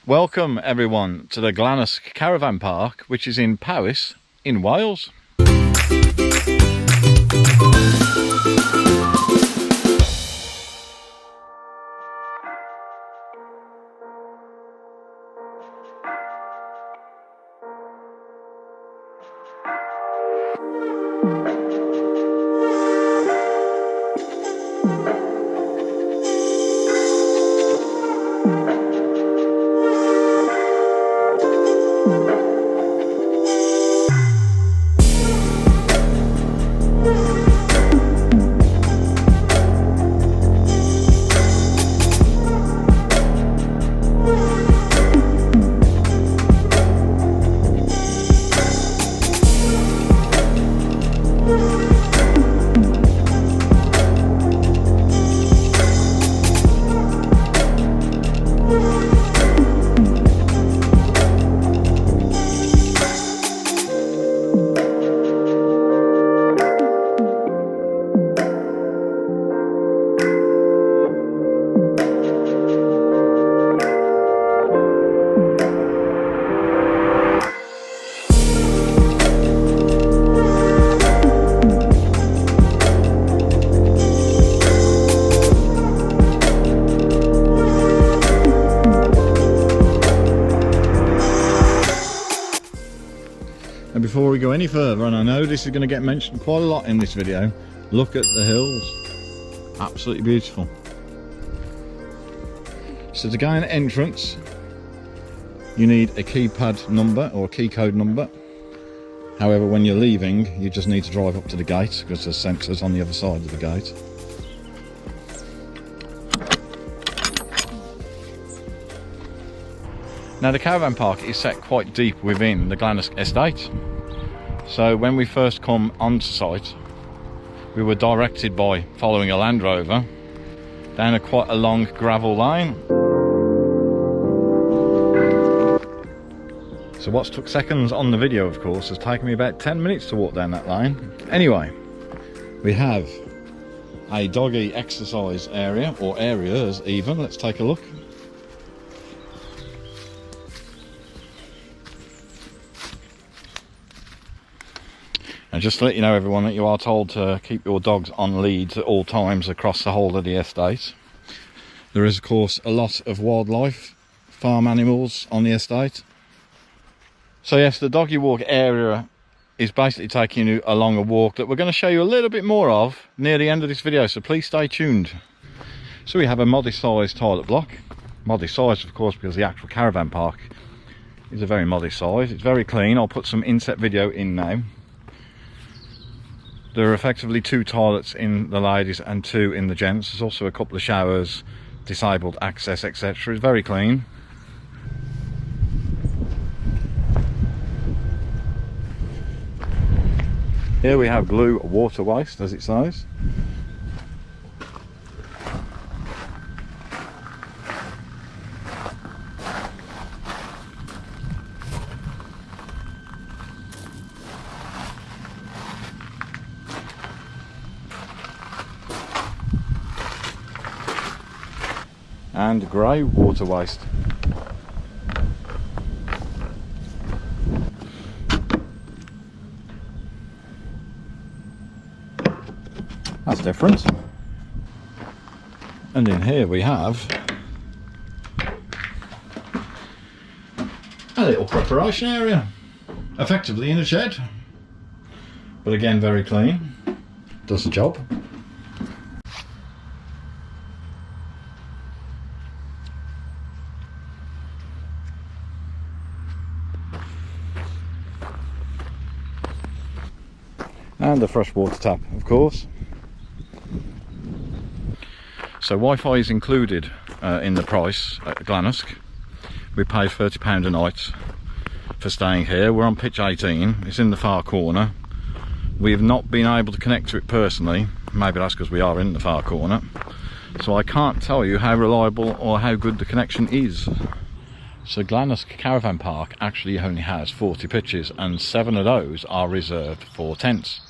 Welcome everyone to the Glanusk Caravan Park, which is in Powys in Wales. And before we go any further, and I know this is going to get mentioned quite a lot in this video, look at the hills. Absolutely beautiful. So to gain entrance, you need a keypad number or a key code number. However, when you're leaving, you just need to drive up to the gate because there's sensors on the other side of the gate. Now the caravan park is set quite deep within the Glanusk estate. So when we first come onto site, we were directed by following a Land Rover down quite a long gravel lane. So what's took seconds on the video, of course, has taken me about 10 minutes to walk down that lane. Anyway, we have a doggy exercise area, or areas even. Let's take a look. And just to let you know, everyone, that you are told to keep your dogs on leads at all times across the whole of the estate. There is, of course, a lot of wildlife, farm animals on the estate. So yes, the doggy walk area is basically taking you along a walk that we're going to show you a little bit more of near the end of this video, so please stay tuned. So we have a modest sized toilet block. Modest sized, of course, because the actual caravan park is a very modest size. It's very clean. I'll put some inset video in now. There are effectively 2 toilets in the ladies and 2 in the gents. There's also a couple of showers, disabled access, etc. It's very clean. Here we have blue water waste, as it says. And grey water waste. That's different. And in here we have a little preparation area, effectively in a shed, but again very clean, does the job. And a fresh water tap, of course. So Wi-Fi is included in the price at Glanusk. We pay £30 a night for staying here. We're on pitch 18, it's in the far corner. We've not been able to connect to it personally, maybe that's because we are in the far corner. So I can't tell you how reliable or how good the connection is. So Glanusk Caravan Park actually only has 40 pitches, and 7 of those are reserved for tents.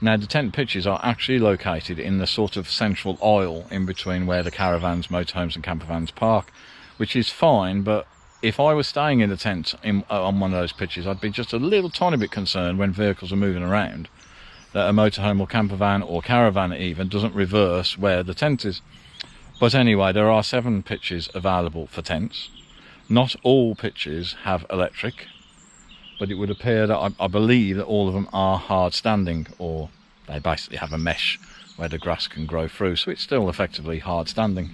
Now the tent pitches are actually located in the sort of central aisle in between where the caravans, motorhomes and campervans park, which is fine, but if I was staying in a tent on one of those pitches, I'd be just a little tiny bit concerned when vehicles are moving around that a motorhome or campervan or caravan even doesn't reverse where the tent is. But anyway, there are 7 pitches available for tents. Not all pitches have electric, but it would appear that I believe that all of them are hard standing, or they basically have a mesh where the grass can grow through, so it's still effectively hard standing.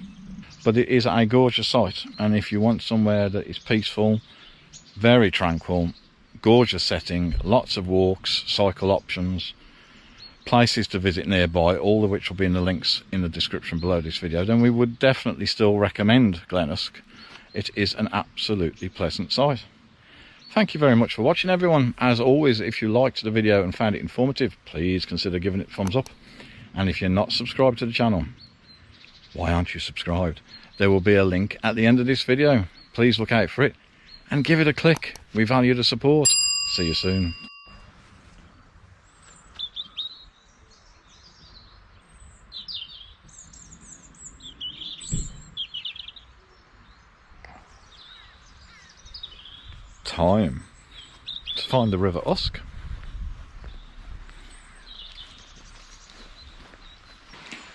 But it is a gorgeous site, and if you want somewhere that is peaceful, very tranquil, gorgeous setting, lots of walks, cycle options, places to visit nearby, all of which will be in the links in the description below this video, then we would definitely still recommend Glanusk. It is an absolutely pleasant site. Thank you very much for watching, everyone. As always, if you liked the video and found it informative, please consider giving it a thumbs up. And if you're not subscribed to the channel, why aren't you subscribed? There will be a link at the end of this video. Please look out for it and give it a click. We value the support. See you soon. Time to find the River Usk.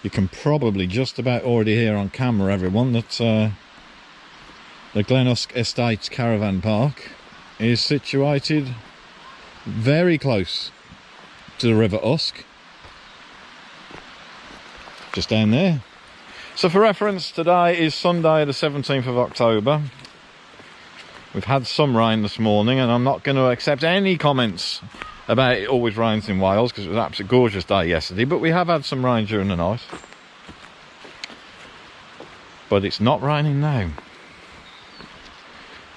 You can probably just about already hear on camera, everyone, that the Glanusk Caravan Park is situated very close to the River Usk, just down there. So for reference, today is Sunday the 17th of October. We've had some rain this morning, and I'm not going to accept any comments about it always rains in Wales, because it was an absolutely gorgeous day yesterday, but we have had some rain during the night. But it's not raining now.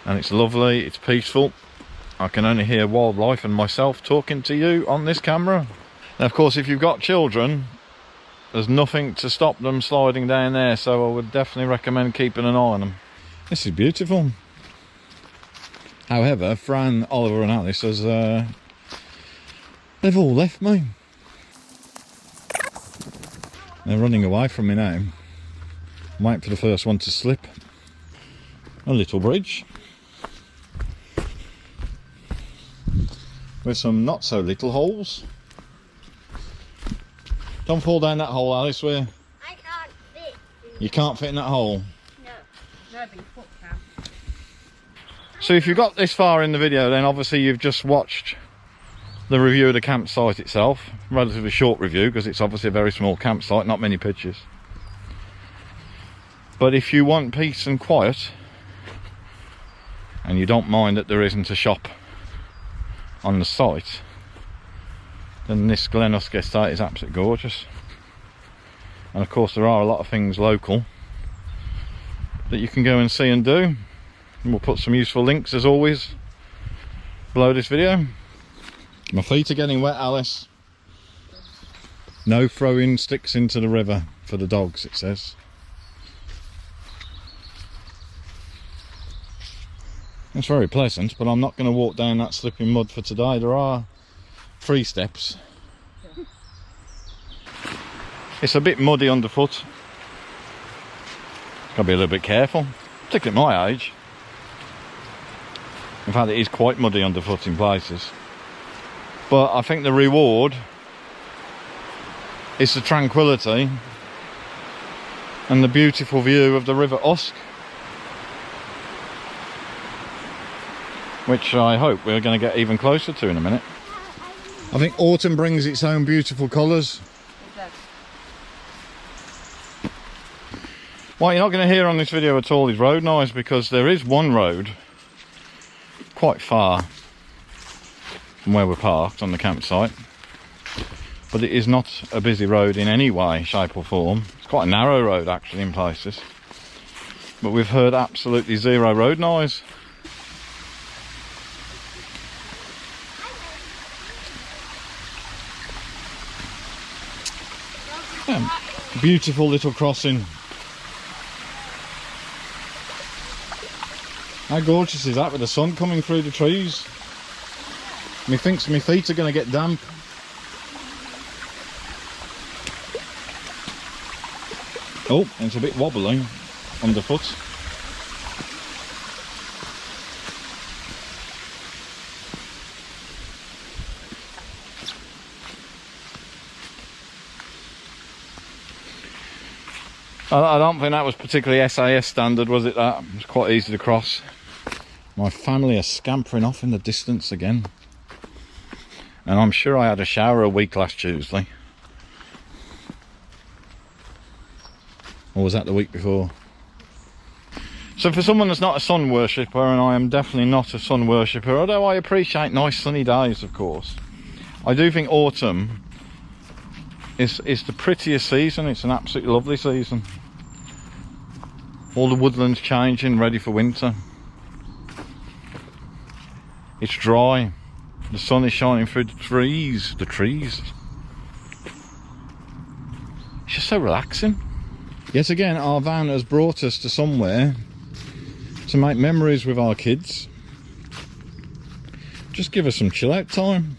And it's lovely, it's peaceful. I can only hear wildlife and myself talking to you on this camera. Now, of course, if you've got children, there's nothing to stop them sliding down there, so I would definitely recommend keeping an eye on them. This is beautiful. However, Fran, Oliver and Alice, they've all left me. They're running away from me now. I'm waiting for the first one to slip. A little bridge with some not so little holes. Don't fall down that hole, Alice, will you? I can't fit. You can't fit in that hole? No. Nobody foot can. So if you got this far in the video, then obviously you've just watched the review of the campsite itself. Relatively short review, because it's obviously a very small campsite, not many pictures. But if you want peace and quiet, and you don't mind that there isn't a shop on the site, then this Glanusk estate is absolutely gorgeous. And of course there are a lot of things local that you can go and see and do. And we'll put some useful links, as always, below this video. My feet are getting wet, Alice. No throwing sticks into the river for the dogs, it says. It's very pleasant, but I'm not going to walk down that slipping mud for today. There are 3 steps. It's a bit muddy underfoot. Got to be a little bit careful, particularly at my age. In fact, it is quite muddy underfoot in places. But I think the reward is the tranquility and the beautiful view of the River Usk, which I hope we're going to get even closer to in a minute. I think autumn brings its own beautiful colours. What you're not going to hear on this video at all is road noise, because there is one road quite far from where we're parked on the campsite, but it is not a busy road in any way, shape or form. It's quite a narrow road actually in places, but we've heard absolutely zero road noise. Yeah, beautiful little crossing. How gorgeous is that with the sun coming through the trees? Methinks my feet are going to get damp. Oh, it's a bit wobbly underfoot. I don't think that was particularly SAS standard, was it? That it was quite easy to cross. My family are scampering off in the distance again, and I'm sure I had a shower a week last Tuesday. Or was that the week before? So for someone that's not a sun worshipper, and I am definitely not a sun worshipper, although I appreciate nice sunny days, of course, I do think autumn is the prettiest season. It's an absolutely lovely season. All the woodland's changing, ready for winter. It's dry. The sun is shining through the trees. It's just so relaxing. Yet again, our van has brought us to somewhere to make memories with our kids. Just give us some chill out time.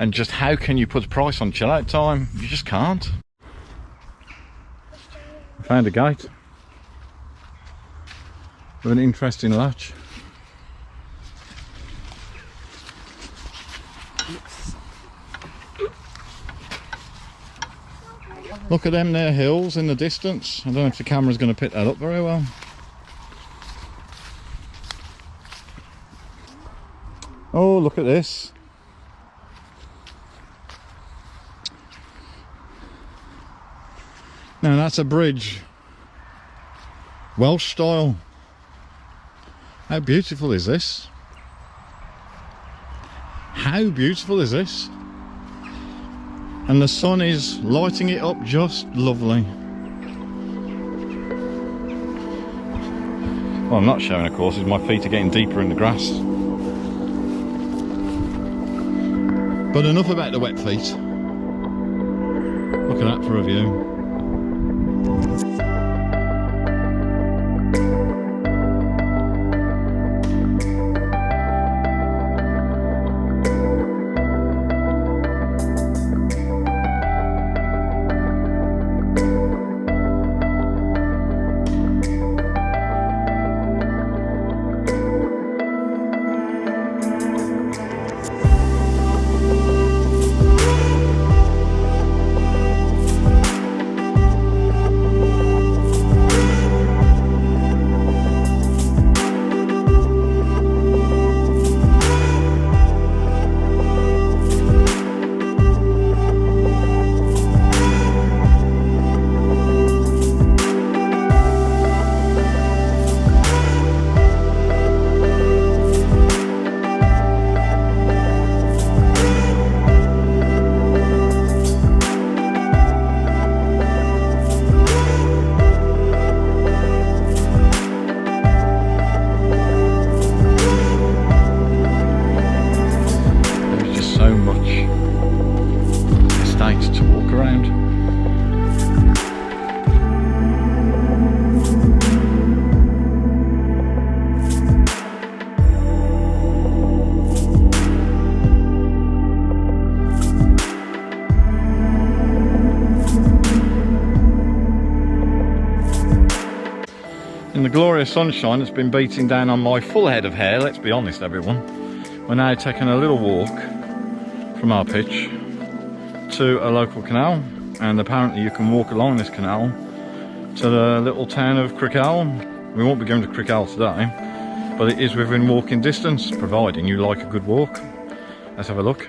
And just how can you put a price on chill out time? You just can't. I found a gate with an interesting latch. Look at them there hills in the distance. I don't know if the camera's going to pick that up very well. Oh, look at this. Now that's a bridge. Welsh style. How beautiful is this? How beautiful is this? And the sun is lighting it up just lovely. Well, I'm not showing, of course, is my feet are getting deeper in the grass. But enough about the wet feet. Look at that for a view. In the glorious sunshine that's been beating down on my full head of hair, let's be honest everyone, we're now taking a little walk from our pitch to a local canal, and apparently you can walk along this canal to the little town of Crickhowell. We won't be going to Crickhowell today, but it is within walking distance, providing you like a good walk. Let's have a look.